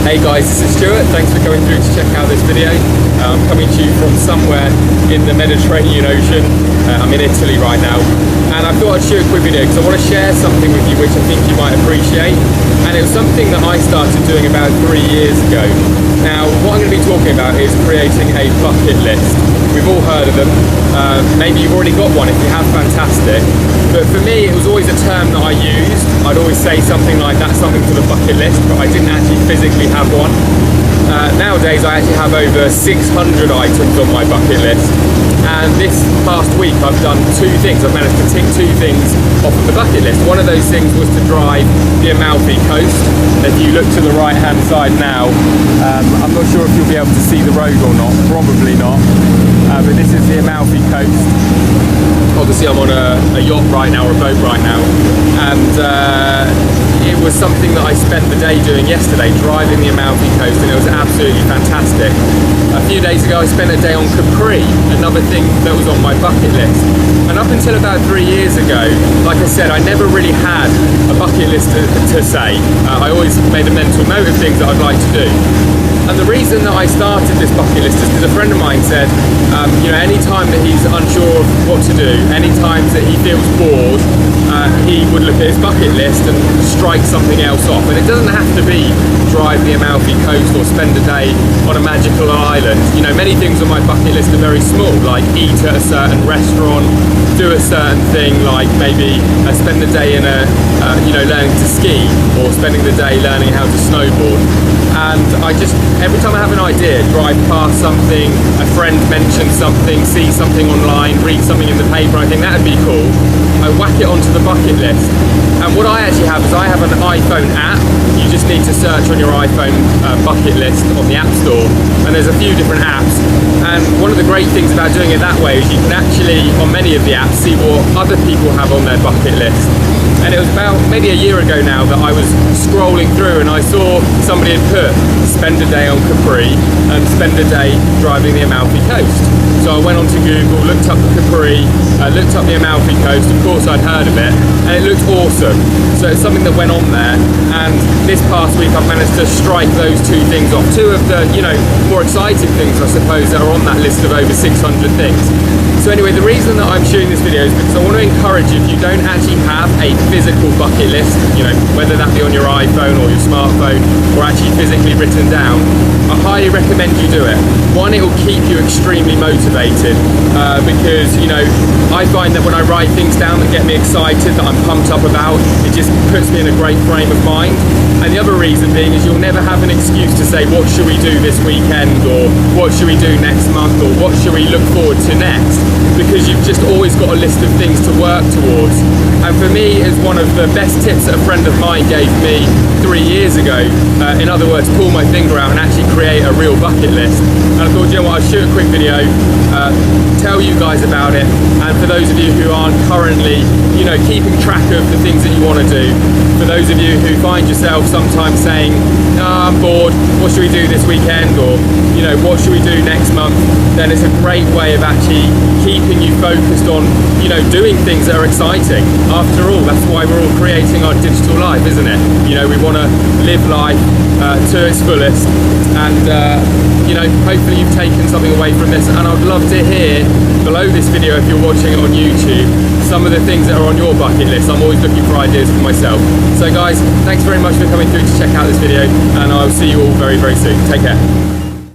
Hey guys, this is Stuart. Thanks for coming through to check out this video. I'm coming to you from somewhere in the Mediterranean Ocean. I'm in Italy right now, and I thought I'd shoot a quick video because I want to share something with you which I think you might appreciate. And it was something that I started doing about 3 years ago. Now, what I'm going to be talking about is creating a bucket list. We've all heard of them. Maybe you've already got one. If you have, fantastic. But for me, it was always a term that I used. I'd always say something like that's something for the bucket list, but I didn't actually physically have one. Nowadays, I actually have over 600 items on my bucket list. And this past week, I've done 2 things. I've managed to tick 2 things off of the bucket list. One of those things was to drive the Amalfi Coast. If you look to the right-hand side now, I'm not sure if you'll be able to see the road or not. Probably not. But this is the Amalfi Coast. Obviously, I'm on a yacht right now, or a boat right now. And it was something that I spent the day doing yesterday, driving the Amalfi Coast, and it was absolutely fantastic. A few days ago, I spent a day on Capri, another thing that was on my bucket list. And up until about 3 years ago, like I said, I never really had a bucket list to say. I always made a mental note of things that I'd like to do. And the reason that I started this bucket list is because a friend of mine said, any time that he's unsure of what to do, any times that he feels bored, he would look at his bucket list and strike something else off. And it doesn't have to be drive the Amalfi Coast or spend a day on a magical island. Many things on my bucket list are very small, like eat at a certain restaurant, do a certain thing, like maybe spend the day in learning to ski, or spending the day learning how to snowboard. And every time I have an idea, drive past something, a friend mentions something, see something online, read something in the paper, I think that'd be cool, I whack it onto the bucket list. And what I actually have is I have an iPhone app. You just need to search on your iPhone bucket list on the App Store, and there's a few different apps. And one of the great things about doing it that way is you can actually, on many of the apps, see what other people have on their bucket list. And it was about maybe a year ago now that I was scrolling through and I saw somebody had put spend a day on Capri and spend a day driving the Amalfi Coast. So I went onto Google, looked up Capri, looked up the Amalfi Coast. Of course I'd heard of it, and it looked awesome. So it's something that went on there, and this past week I've managed to strike those 2 things off. 2 of the more exciting things, I suppose, that are on that list of over 600 things. So anyway, the reason that I'm shooting this video is because I want to encourage you, if you don't actually have a physical bucket list, whether that be on your iPhone or your smartphone, or actually physically written down, I highly recommend you do it. One, it will keep you extremely motivated, because I find that when I write things down that get me excited, that I'm pumped up about, it just puts me in a great frame of mind. And the other reason being is you'll never have an excuse to say, what should we do this weekend, or what should we do next month, or what should we look forward to next, because you've just always got a list of things to work towards. And for me, it's one of the best tips that a friend of mine gave me 3 years ago. In other words, pull my finger out and actually create a real bucket list. And I thought, I'll shoot a quick video, tell you guys about it, and for those of you who aren't currently, keeping track of the things that you want to do, for those of you who find yourself sometimes saying, I'm bored, what should we do this weekend, or what should we do next month, then it's a great way of actually keeping you focused on doing things that are exciting. After all, that's why we're all creating our digital life, isn't it? We want to live life to its fullest, and hopefully you've taken something away from this. And I'd love to hear below this video, if you're watching it on YouTube, some of the things that are on your bucket list. I'm always looking for ideas for myself. So guys, thanks very much for coming through to check out this video, and I'll see you all very, very soon. Take care.